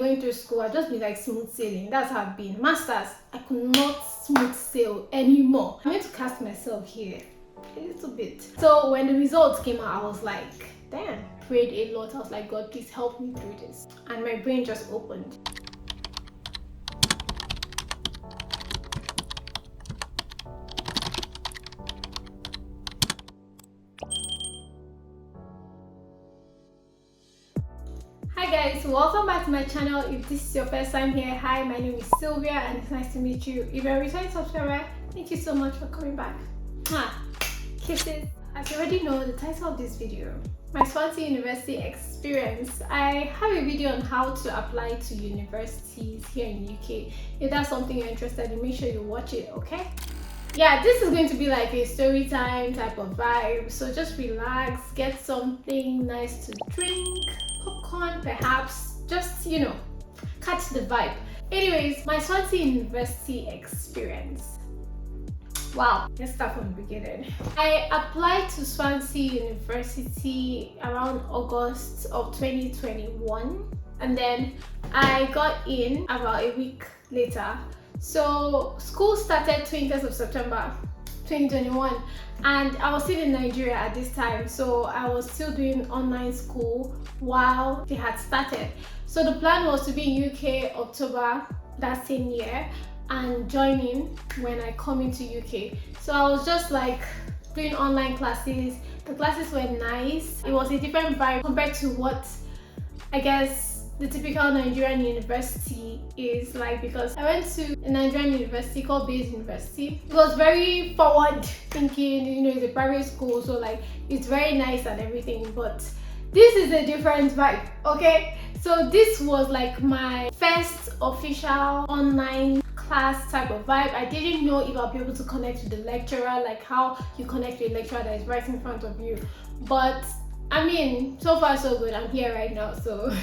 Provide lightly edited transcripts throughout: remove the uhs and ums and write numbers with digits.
going through school, I'd just be like smooth sailing. That's how I've been. Masters, I could not smooth sail anymore. I'm going to cast myself here a little bit. So when the results came out, I was like, damn, prayed a lot. I was like, God, please help me through this. And my brain just opened. Hi guys, welcome back to my channel. If this is your first time here, hi, my name is Sylvia and it's nice to meet you. If you're a returning subscriber, thank you so much for coming back. Kisses. As you already know, the title of this video, my SWANSEA University Experience. I have a video on how to apply to universities here in the UK. If that's something you're interested in, make sure you watch it, okay? Yeah, this is going to be like a story time type of vibe, so just relax, get something nice to drink, popcorn perhaps, just, you know, catch the vibe. Anyways, my SWANSEA University Experience. Wow, let's start from the beginning. I applied to SWANSEA University around August of 2021, and then I got in about a week later. So school started 20th of September 2021, and I was still in Nigeria at this time, so I was still doing online school while they had started. So the plan was to be in UK October that same year and join in when I come into UK. So I was just like doing online classes. The classes were nice. It was a different vibe compared to what I guess the typical Nigerian university is like, because I went to a Nigerian university called Base University. It was very forward thinking, you know, it's a private school, so like it's very nice and everything, but this is a different vibe, okay? So this was like my first official online class type of vibe. I didn't know if I'll be able to connect with the lecturer, like how you connect with a lecturer that is right in front of you. But I mean, so far so good. I'm here right now, so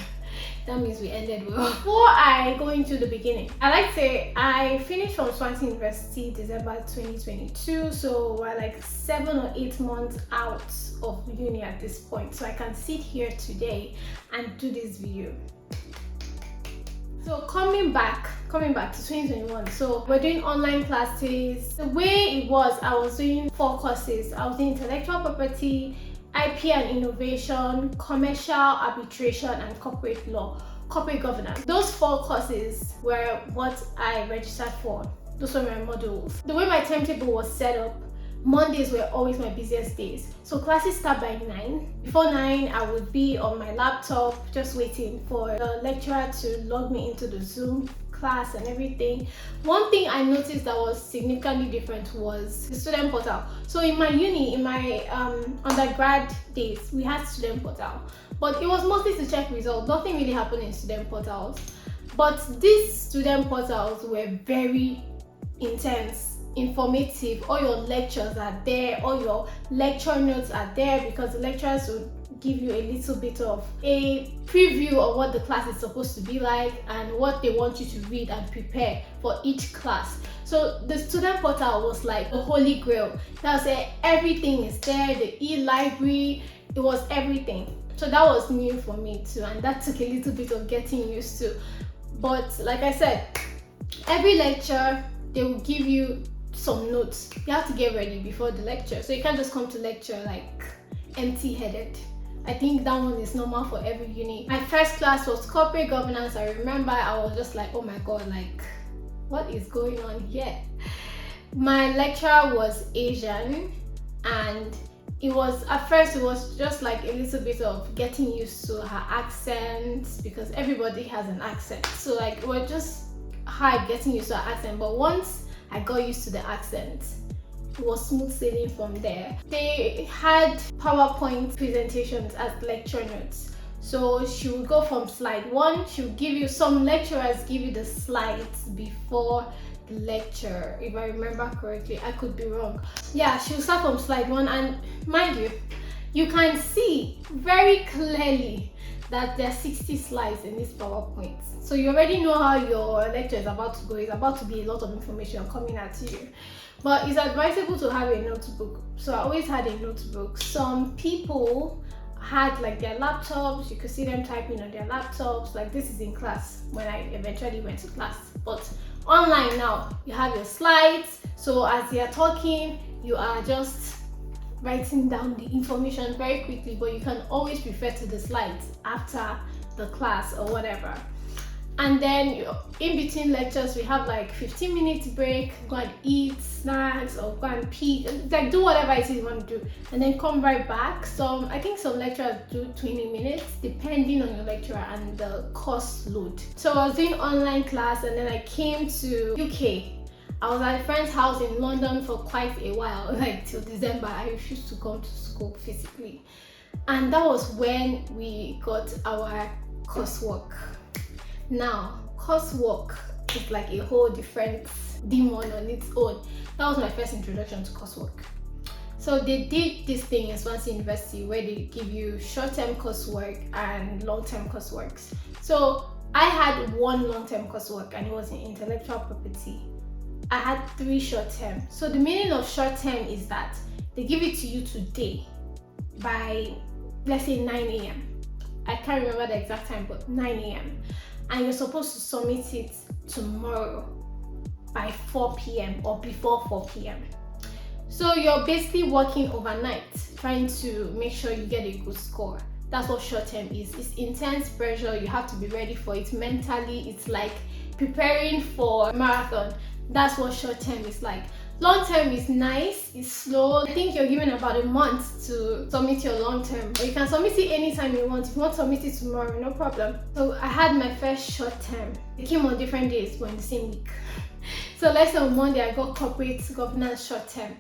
that means we ended well. Before I go into the beginning, I like to say I finished from SWANSEA University December 2022, so we're like 7 or 8 months out of uni at this point, so I can sit here today and do this video. So coming back to 2021, so we're doing online classes. The way it was, I was doing 4 courses. I was doing intellectual property, IP and innovation, commercial arbitration, and corporate law, corporate governance. Those 4 courses were what I registered for. Those were my modules. The way my timetable was set up, Mondays were always my busiest days. So classes start by 9. Before 9, I would be on my laptop just waiting for the lecturer to log me into the Zoom class and everything. One thing I noticed that was significantly different was the student portal. So in my uni, in my undergrad days, we had student portal, but it was mostly to check results. Nothing really happened in student portals, but these student portals were very intense, informative. All your lectures are there, all your lecture notes are there, because the lecturers would give you a little bit of a preview of what the class is supposed to be like and what they want you to read and prepare for each class. So the student portal was like the holy grail. That was everything is there, the e-library, it was everything. So that was new for me too, and that took a little bit of getting used to. But like I said, every lecture they will give you some notes. You have to get ready before the lecture, so you can't just come to lecture like empty-headed. I think that one is normal for every uni. My first class was corporate governance. I remember I was just like, oh my god, like what is going on here? My lecturer was Asian, and it was, at first it was just like a little bit of getting used to her accent, because everybody has an accent, so like we're just hard getting used to her accent. But once I got used to the accent, it was smooth sailing from there. They had PowerPoint presentations as lecture notes. So she would go from slide 1, she would give you, some lecturers give you the slides before the lecture, if I remember correctly. I could be wrong. Yeah, she would start from slide 1, and mind you, you can see very clearly that there are 60 slides in this PowerPoint. So you already know how your lecture is about to go. It's about to be a lot of information coming at you. But it's advisable to have a notebook. So I always had a notebook. Some people had like their laptops. You could see them typing on their laptops. Like this is in class when I eventually went to class. But online now, you have your slides. So as they are talking, you are just writing down the information very quickly, but you can always refer to the slides after the class or whatever. And then in between lectures, we have like 15 minutes break, go and eat snacks or go and pee, like do whatever it is you want to do, and then come right back. I think some lecturers do 20 minutes depending on your lecturer and the course load. So I was doing online class, and then I came to UK. I was at a friend's house in London for quite a while, like till December. I refused to come to school physically. And that was when we got our coursework. Now, coursework is like a whole different demon on its own. That was my first introduction to coursework. So they did this thing in SWANSEA University where they give you short-term coursework and long-term courseworks. So I had one long-term coursework, and it was in intellectual property. I had 3 short-term. So the meaning of short-term is that they give it to you today by, let's say, 9 a.m. I can't remember the exact time, but 9 a.m. And you're supposed to submit it tomorrow by 4 p.m. or before 4 p.m. So you're basically working overnight trying to make sure you get a good score. That's what short term is. It's intense pressure. You have to be ready for it mentally. It's like preparing for a marathon. That's what short term is like. Long term is nice, it's slow. I think you're given about a month to submit your long term, but you can submit it anytime you want. If you want to submit it tomorrow, no problem. So I had my first short term. It came on different days, but in the same week. So let's say on Monday I got corporate governance short term.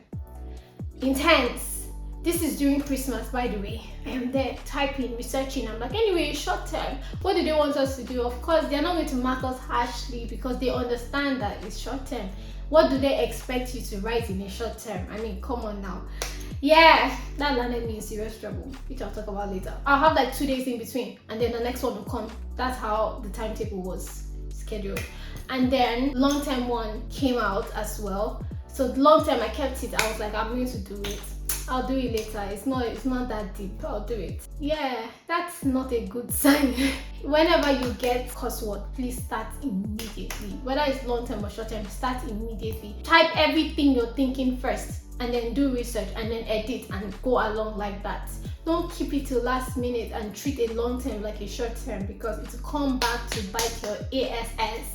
Intense. This is during Christmas, by the way. I am there typing, researching. I'm like, anyway, short term. What do they want us to do? Of course, they're not going to mark us harshly because they understand that it's short term. What do they expect you to write in a short term? I mean, come on now. Yeah, that landed me in serious trouble, which I'll talk about later. I'll have like 2 days in between, and then the next one will come. That's how the timetable was scheduled. And then long-term one came out as well. So the long term, I kept it. I was like, I'm going to do it. I'll do it later. It's not that deep. I'll do it. Yeah, that's not a good sign. Whenever you get coursework, please start immediately. Whether it's long term or short term, start immediately. Type everything you're thinking first, and then do research, and then edit and go along like that. Don't keep it till last minute and treat a long term like a short term, because it will come back to bite your ass.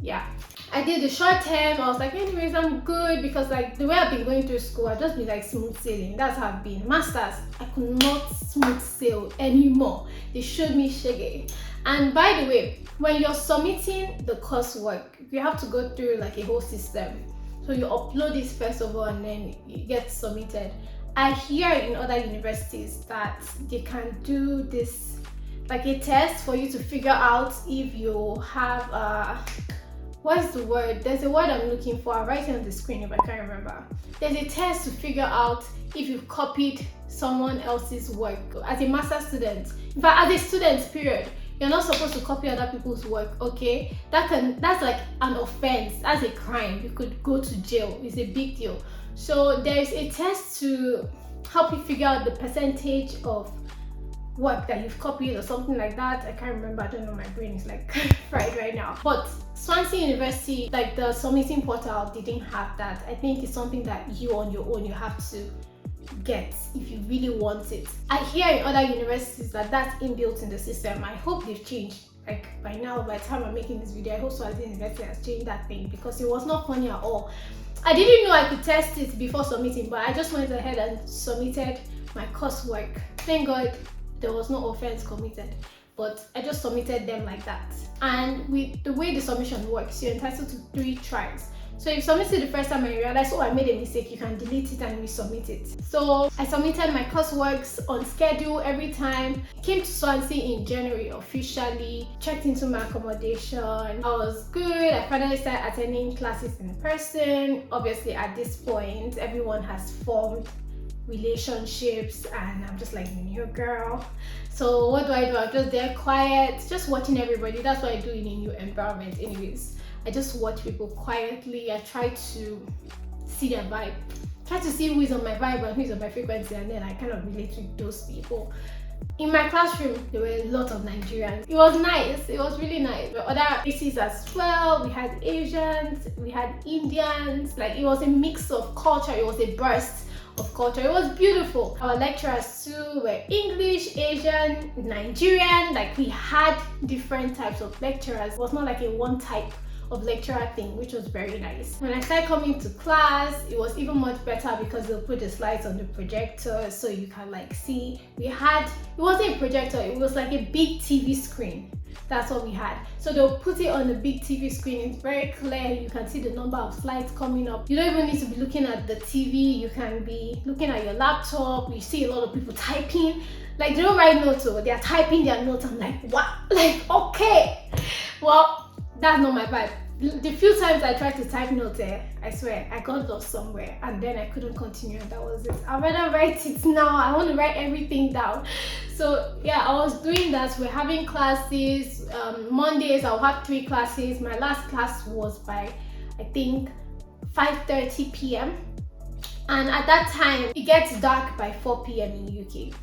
Yeah, I did the short term. I was like, anyways, I'm good, because like the way I've been going through school, I've just been like smooth sailing. That's how I've been. Masters, I could not smooth sail anymore. They showed me shaggy. And by the way, when you're submitting the coursework, you have to go through like a whole system. So you upload this first of all, and then it gets submitted. I hear in other universities that they can do this like a test for you to figure out if you have what's the word? There's a word I'm looking for. I'll write it on the screen if I can't remember. There's a test to figure out if you've copied someone else's work as a master's student. In fact, as a student, period. You're not supposed to copy other people's work, okay? That's like an offense. That's a crime. You could go to jail. It's a big deal. So there's a test to help you figure out the percentage of work that you've copied or something like that. I can't remember. I don't know. My brain is like fried right now. But SWANSEA University, like the submitting portal, didn't have that. I think it's something that you on your own, you have to get if you really want it. I hear in other universities that that's inbuilt in the system. I hope they've changed. Like by now, by the time I'm making this video, I hope SWANSEA University has changed that thing, because it was not funny at all. I didn't know I could test it before submitting, but I just went ahead and submitted my coursework. Thank God there was no offense committed, but I just submitted them like that. And with the way the submission works, you're entitled to 3 tries. So if you submit it the first time and you realize, oh, I made a mistake, you can delete it and resubmit it. So I submitted my courseworks on schedule every time. Came to SWANSEA in January officially, checked into my accommodation. I was good. I finally started attending classes in person. Obviously at this point, everyone has formed relationships, and I'm just like the new girl. So what do? I'm just there quiet, just watching everybody. That's what I do in a new environment anyways. I just watch people quietly. I try to see their vibe, try to see who is on my vibe and who is on my frequency, and then I kind of relate with those people. In my classroom, there were a lot of Nigerians. It was nice. It was really nice. There were other races as well. We had Asians, we had Indians. Like, it was a mix of culture. It was a burst of culture. It was beautiful. Our lecturers too were English, Asian, Nigerian. Like, we had different types of lecturers. It was not like a one type of lecturer thing, which was very nice. When I started coming to class, it was even much better because they'll put the slides on the projector so you can like see. It wasn't a projector, it was like a big TV screen. That's what we had. So they'll put it on the big TV screen. It's very clear. You can see the number of slides coming up. You don't even need to be looking at the TV. You can be looking at your laptop. You see a lot of people typing. Like, they don't write notes, so they are typing their notes. I'm like, what? Like, okay. Well, that's not my vibe. The few times I tried to type notes, I swear, I got lost somewhere and then I couldn't continue, and that was it. I'd rather write it now. I want to write everything down. So yeah, I was doing that. We're having classes. Mondays, I'll have 3 classes. My last class was by, I think, 5:30 p.m. And at that time, it gets dark by 4 p.m. in the UK.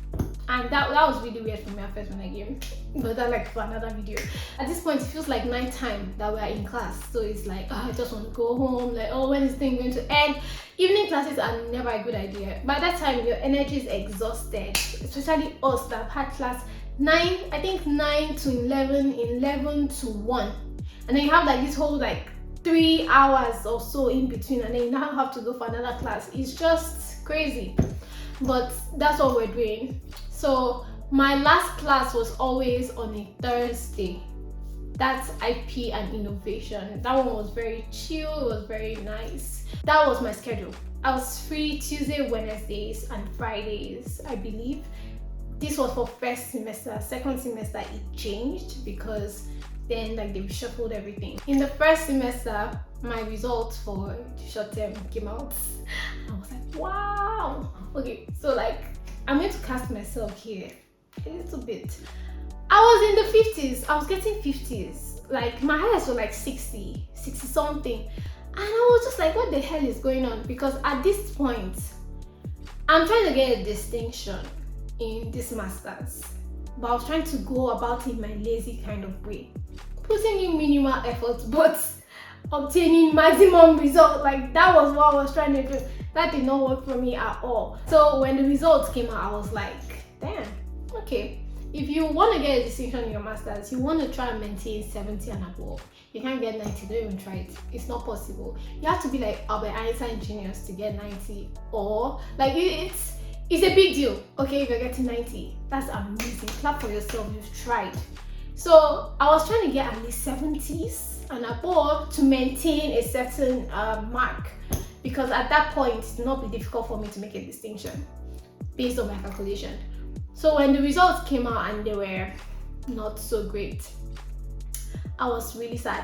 And that was really weird for me at first when I came, but that's like for another video. At this point, it feels like night time that we're in class, so it's like, oh, I just want to go home. Like, oh, when is this thing going to end? Evening classes are never a good idea. By that time, your energy is exhausted, especially us that have had class 9 to 11, 11 to 1, and then you have like this whole like 3 hours or so in between, and then you now have to go for another class. It's just crazy, but that's what we're doing. So my last class was always on a Thursday. That's IP and innovation. That one was very chill. It was very nice. That was my schedule. I was free Tuesday, Wednesdays, and Fridays, I believe. This was for first semester. Second semester, it changed because then like they reshuffled everything. In the first semester, my results for short term came out. I was like, wow. Okay, so like, I'm going to cast myself here a little bit. I was in the 50s. I was getting 50s. Like, my highest were like 60 something. And I was just like, what the hell is going on? Because at this point, I'm trying to get a distinction in this master's. But I was trying to go about it in my lazy kind of way. Putting in minimal effort, but obtaining maximum result. Like, that was what I was trying to do. That did not work for me at all. So when the results came out, I was like, damn, okay. If you want to get a distinction in your master's, you want to try and maintain 70 and above. You can't get 90, don't even try it. It's not possible. You have to be like Albert Einstein Juniors to get 90, or like it's a big deal. Okay, if you're getting 90, that's amazing. Clap for yourself, you've tried. So I was trying to get at least 70s and above to maintain a certain mark. Because at that point, it would not be difficult for me to make a distinction based on my calculation. So when the results came out and they were not so great, I was really sad.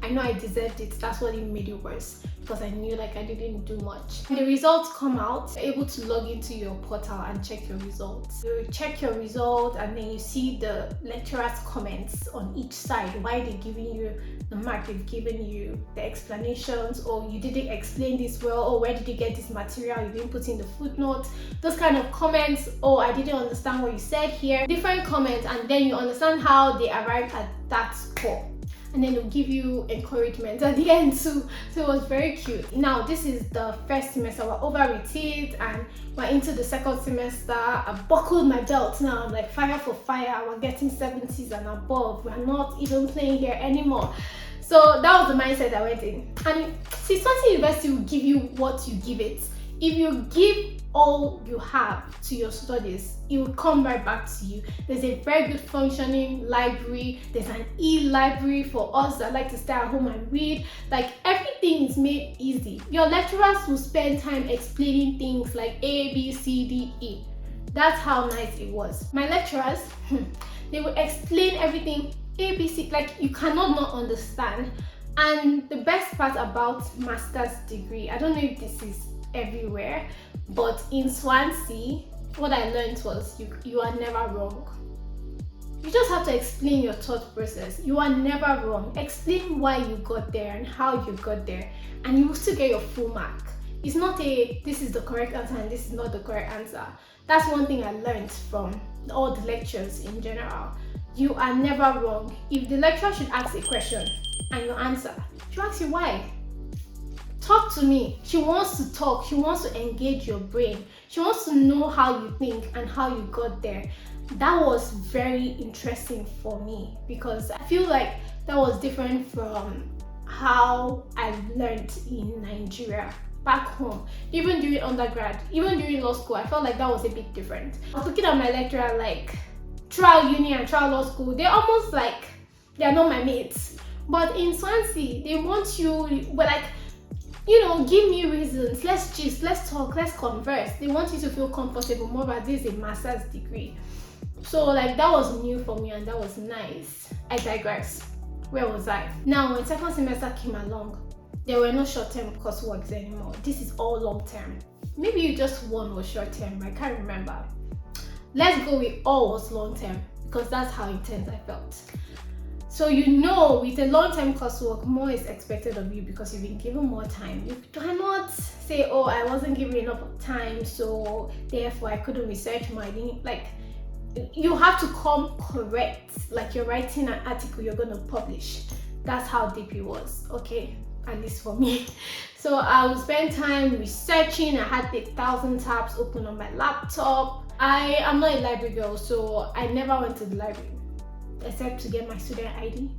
I know I deserved it. That's what even made it worse, because I knew like I didn't do much. When the results come out, you're able to log into your portal and check your results. You check your result and then you see the lecturer's comments on each side, why they're giving you the mark they've given you, the explanations, or you didn't explain this well, or where did you get this material, you didn't put in the footnote, those kind of comments, or I didn't understand what you said here. Different comments, and then you understand how they arrived at that score. And then they'll give you encouragement at the end too. So it was very cute. Now this is the first semester. We're over with it and we're into the second semester. I buckled my belt now. I'm like fire for fire. We're getting 70s and above. We're not even playing here anymore. So that was the mindset I went in. And see, SWANSEA University will give you what you give it. If you give all you have to your studies, it will come right back to you. There's a very good functioning library. There's an e-library for us that like to stay at home and read. Like, everything is made easy. Your lecturers will spend time explaining things like A, B, C, D, E. That's how nice it was. My lecturers, they will explain everything A, B, C, like you cannot not understand. And the best part about master's degree, I don't know if this is everywhere, but in SWANSEA, what I learned was you are never wrong. You just have to explain your thought process. You are never wrong. Explain why you got there and how you got there, and you will still get your full mark. It's not a this is the correct answer and this is not the correct answer. That's one thing I learned from all the lectures in general. You are never wrong. If the lecturer should ask a question and you answer, she'll ask you why. Talk to me. She wants to talk. She wants to engage your brain. She wants to know how you think and how you got there. That was very interesting for me because I feel like that was different from how I learned in Nigeria. Back home, even during undergrad, even during law school, I felt like that was a bit different. I was looking at my lecturer like, trial uni and trial law school, they're almost like they're not my mates. But in Swansea, they want you, but like, you know, give me reasons, let's gist, let's talk, let's converse. They want you to feel comfortable more, but this is a master's degree. So like that was new for me and that was nice. I digress. Where was I? Now when second semester came along, there were no short-term courseworks anymore. This is all long-term. Maybe just one was short-term, I can't remember. Let's go with all was long-term because that's how intense I felt. So you know, with a long-term coursework, more is expected of you because you've been given more time. You cannot say, oh, I wasn't given enough time, so therefore I couldn't research more. Like, you have to come correct, like you're writing an article you're going to publish. That's how deep it was, okay? At least for me. So I would spend time researching. I had 1,000 tabs open on my laptop. I am not a library girl, so I never went to the library except to get my student ID.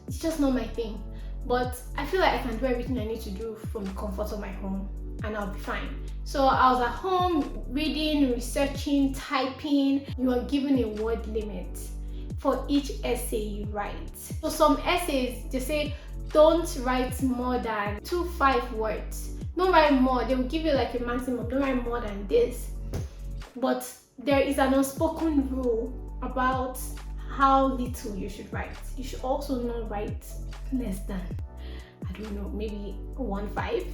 It's just not my thing. But I feel like I can do everything I need to do from the comfort of my home and I'll be fine. So I was at home reading, researching, typing. You are given a word limit for each essay you write. So some essays, they say, don't write more than 2-5 words. Don't write more. They will give you like a maximum. Don't write more than this. But there is an unspoken rule about how little you should write. You should also not write less than, I don't know, maybe 1-5.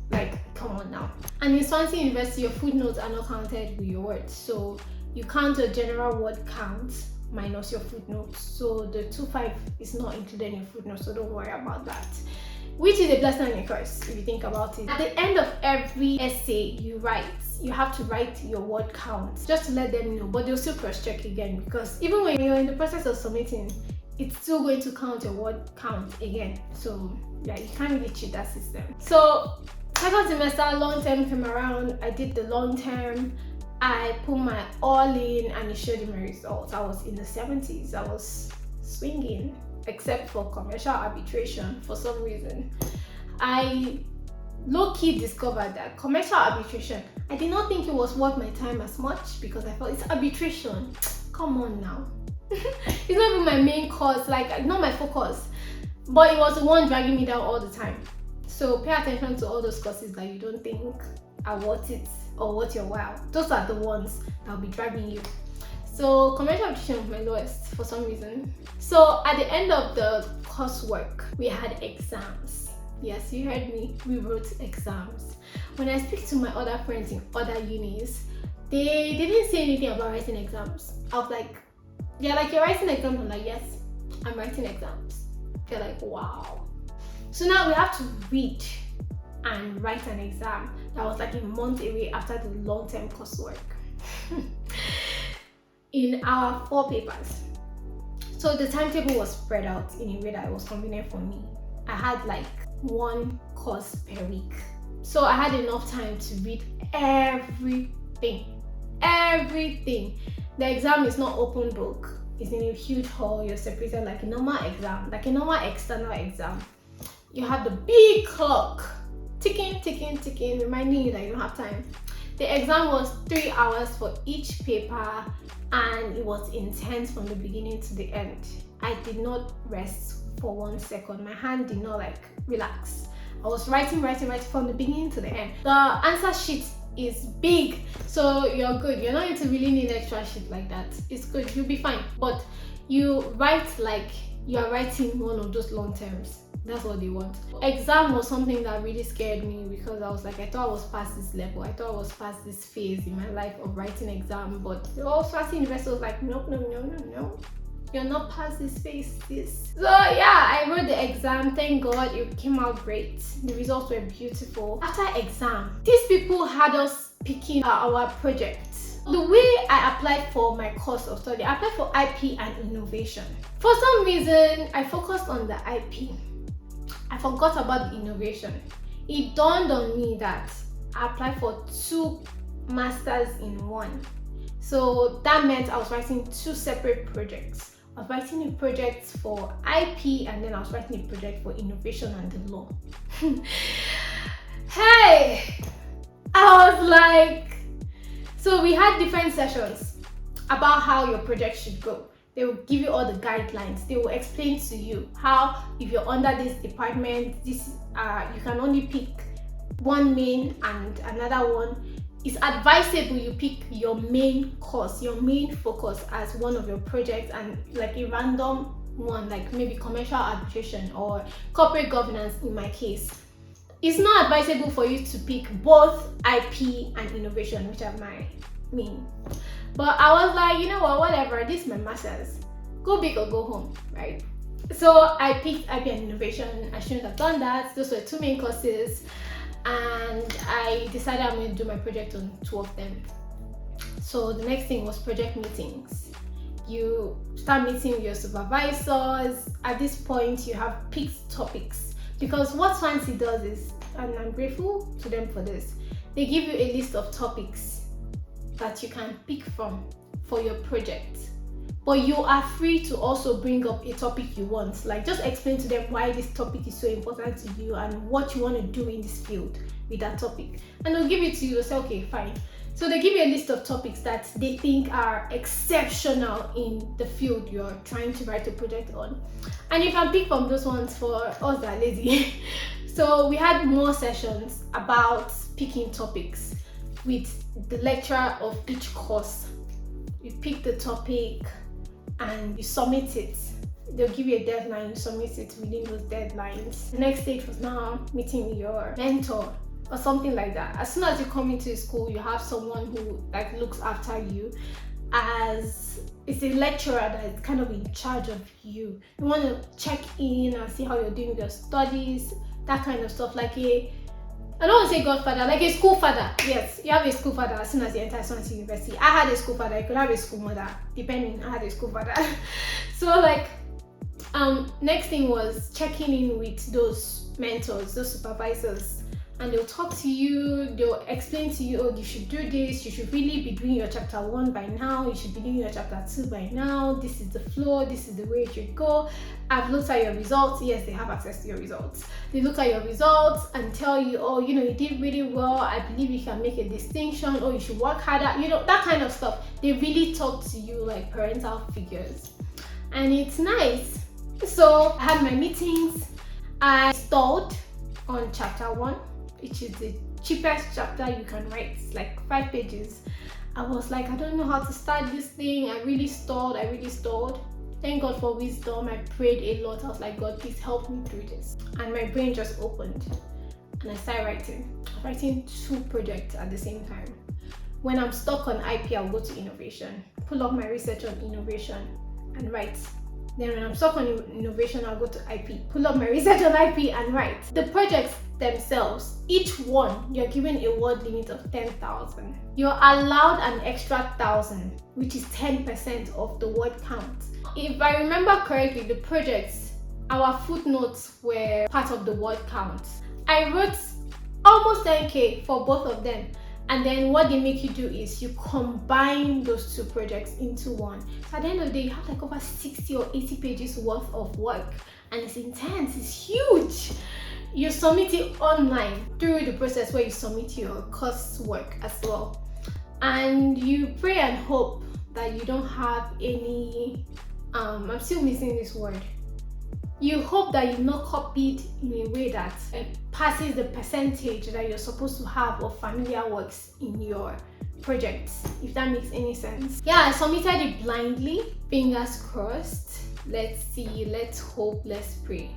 Like, come on now. And in Swansea University, your footnotes are not counted with your words. So you count a general word count minus your footnotes. So the 2-5 is not included in your footnotes, so don't worry about that. Which is a blessing and a curse if you think about it. At the end of every essay you write, you have to write your word count just to let them know, but they'll still cross-check again because even when you're in the process of submitting, it's still going to count your word count again. So yeah, you can't really cheat that system. So second semester, long term came around. I did the long term. I put my all in and it showed in my results. I was in the 70s. I was swinging, except for commercial arbitration for some reason. I low-key discovered that commercial arbitration, I did not think it was worth my time as much because I felt it's arbitration. Come on now. It's not even my main course, like not my focus, but it was the one dragging me down all the time. So pay attention to all those courses that you don't think are worth it or worth your while. Those are the ones that will be dragging you. So commercial arbitration was my lowest for some reason. So at the end of the coursework, we had exams. Yes, you heard me. We wrote exams. When I speak to my other friends in other unis, they didn't say anything about writing exams. I was like, they're like, you're writing exams? I'm like, yes, I'm writing exams. They're like, wow. So now we have to read and write an exam that was like a month away after the long-term coursework. In our 4 papers. So the timetable was spread out in a way that it was convenient for me. I had like 1 course per week. So I had enough time to read everything. Everything. The exam is not open book. It's in a huge hall. You're separated like a normal exam, like a normal external exam. You have the big clock ticking, ticking, ticking, reminding you that you don't have time. The exam was 3 hours for each paper and it was intense from the beginning to the end. I did not rest for 1 second. My hand did not like relax. I was writing from the beginning to the end. The answer sheet is big, so you're good. You're not going to really need extra sheet like that. It's good, you'll be fine. But you write like you are writing one of those long terms. That's what they want. Exam was something that really scared me because I was like, I thought I was past this level. I thought I was past this phase in my life of writing exam. But the Swansea University was like, no. You're not past this phase, this. So yeah, I wrote the exam. Thank God it came out great. The results were beautiful. After exam, these people had us picking our projects. The way I applied for my course of study, I applied for IP and innovation. For some reason, I focused on the IP. I forgot about the innovation. It dawned on me that I applied for 2 masters in 1. So that meant I was writing 2 separate projects. I was writing a project for IP and then I was writing a project for innovation and the law. Hey! I was like, so we had different sessions about how your project should go. They will give you all the guidelines. They will explain to you how, if you're under this department, you can only pick one main and another one. It's advisable you pick your main course, your main focus as one of your projects, and like a random one, like maybe commercial arbitration or corporate governance in my case. It's not advisable for you to pick both IP and innovation, which are my main. But I was like, you know what, whatever, this is my master's. Go big or go home, right? So I picked IP and innovation. I shouldn't have done that. Those were 2 main courses. And I decided I'm going to do my project on 2 of them. So the next thing was project meetings. You start meeting with your supervisors. At this point, you have picked topics. Because what SWANSEA does is, and I'm grateful to them for this, they give you a list of topics that you can pick from for your project. But you are free to also bring up a topic you want. Like, just explain to them why this topic is so important to you and what you want to do in this field with that topic. And they'll give it to you. Say, okay, fine. So they give you a list of topics that they think are exceptional in the field you're trying to write a project on. And you can pick from those ones for us that are lazy. So we had more sessions about picking topics with the lecturer of each course. You pick the topic and you submit it. They'll give you a deadline, you submit it within those deadlines. The next stage was now meeting with your mentor or something like that. As soon as you come into school, you have someone who like looks after you, as it's a lecturer that is kind of in charge of you. You want to check in and see how you're doing with your studies, that kind of stuff. Like I don't want to say godfather, like a school father. Yes, you have a school father as soon as you enter SWANSEA University. I had a school father, you could have a school mother, depending. I had a school father. So like, next thing was checking in with those mentors, those supervisors, and they'll talk to you, they'll explain to you, oh, you should do this, you should really be doing your chapter 1 by now, you should be doing your chapter 2 by now, this is the flow, this is the way it should go. I've looked at your results. Yes, they have access to your results. They look at your results and tell you, oh, you know, you did really well, I believe you can make a distinction, or you should work harder, you know, that kind of stuff. They really talk to you like parental figures, and it's nice. So I had my meetings. I stalled on chapter 1, which is the cheapest chapter you can write. It's like 5 pages. I was like, I don't know how to start this thing. I really stalled. Thank God for wisdom. I prayed a lot. I was like, God, please help me through this. And my brain just opened and I started writing 2 projects at the same time. When I'm stuck on IP, I'll go to innovation, pull up my research on innovation and write. Then when I'm stuck on innovation, I'll go to IP, pull up my research on IP and write. The projects themselves, each one, you're given a word limit of 10,000. You're allowed an extra 1,000, which is 10% of the word count. If I remember correctly, the projects, our footnotes were part of the word count. I wrote almost 10K for both of them. And then what they make you do is you combine those 2 projects into one. So at the end of the day, you have like over 60 or 80 pages worth of work. And it's intense, it's huge. You submit it online through the process where you submit your coursework as well. And you pray and hope that you don't have any, I'm still missing this word. You hope that you're not copied in a way that passes the percentage that you're supposed to have of familiar works in your projects, if that makes any sense. Yeah, I submitted it blindly, fingers crossed. Let's see, let's hope, let's pray.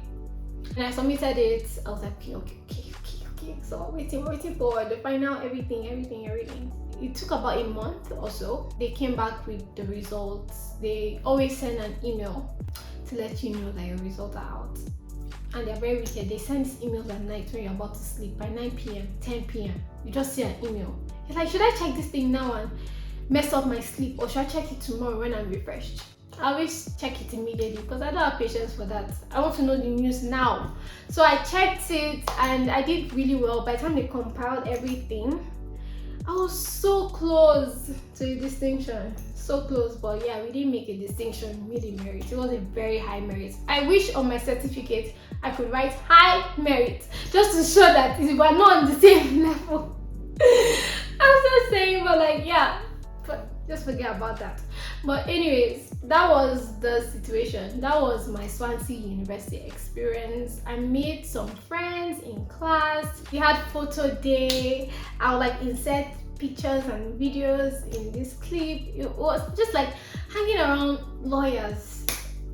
And I submitted it. I was like, okay. So we're waiting for the final everything. It took about a month or so. They came back with the results. They always send an email to let you know that your results are out. And they're very wicked. They send these emails at night when you're about to sleep. By 9 p.m, 10 p.m, you just see an email. You're like, should I check this thing now and mess up my sleep, or should I check it tomorrow when I'm refreshed? I always check it immediately because I don't have patience for that. I want to know the news now. So I checked it and I did really well. By the time they compiled everything, I was so close to a distinction. So close, but yeah, we didn't make a distinction, we made a merit. It was a very high merit. I wish on my certificate I could write high merit just to show that we were not on the same level. I'm so saying, but like, yeah, but just forget about that. But anyways, that was the situation. That was my SWANSEA University experience. I made some friends in class. We had photo day. I would like insert pictures and videos in this clip. It was just like hanging around lawyers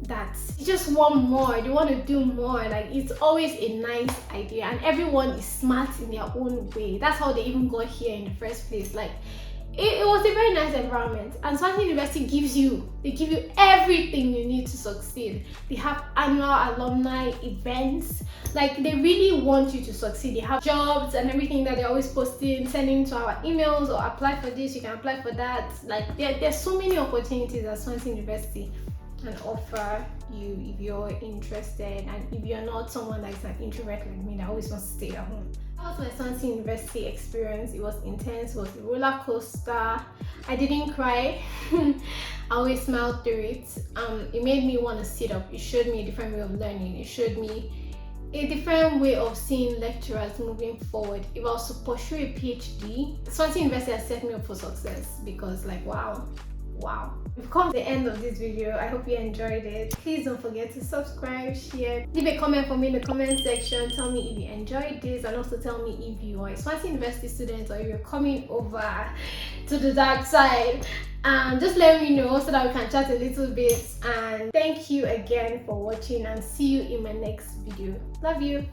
that just want more, they want to do more. Like, it's always a nice idea, and everyone is smart in their own way. That's how they even got here in the first place. Like, it was a very nice environment, and SWANSEA University they give you everything you need to succeed. They have annual alumni events. Like, they really want you to succeed. They have jobs and everything that they're always posting, sending to our emails, or apply for this, you can apply for that. Like, there's so many opportunities that SWANSEA University can offer you if you're interested, and if you're not someone that's an introvert like me that always wants to stay at home. That was my SWANSEA University experience. It was intense, it was a roller coaster. I didn't cry. I always smiled through it. It made me want to sit up. It showed me a different way of learning. It showed me a different way of seeing lecturers moving forward. If I was to pursue a PhD, SWANSEA University has set me up for success, because like, wow. We've come to the end of this video. I hope you enjoyed it. Please don't forget to subscribe, share, leave a comment for me in the comment section. Tell me if you enjoyed this, and also tell me if you are a SWANSEA University student or if you're coming over to the dark side. Just let me know so that we can chat a little bit. And thank you again for watching, and see you in my next video. Love you.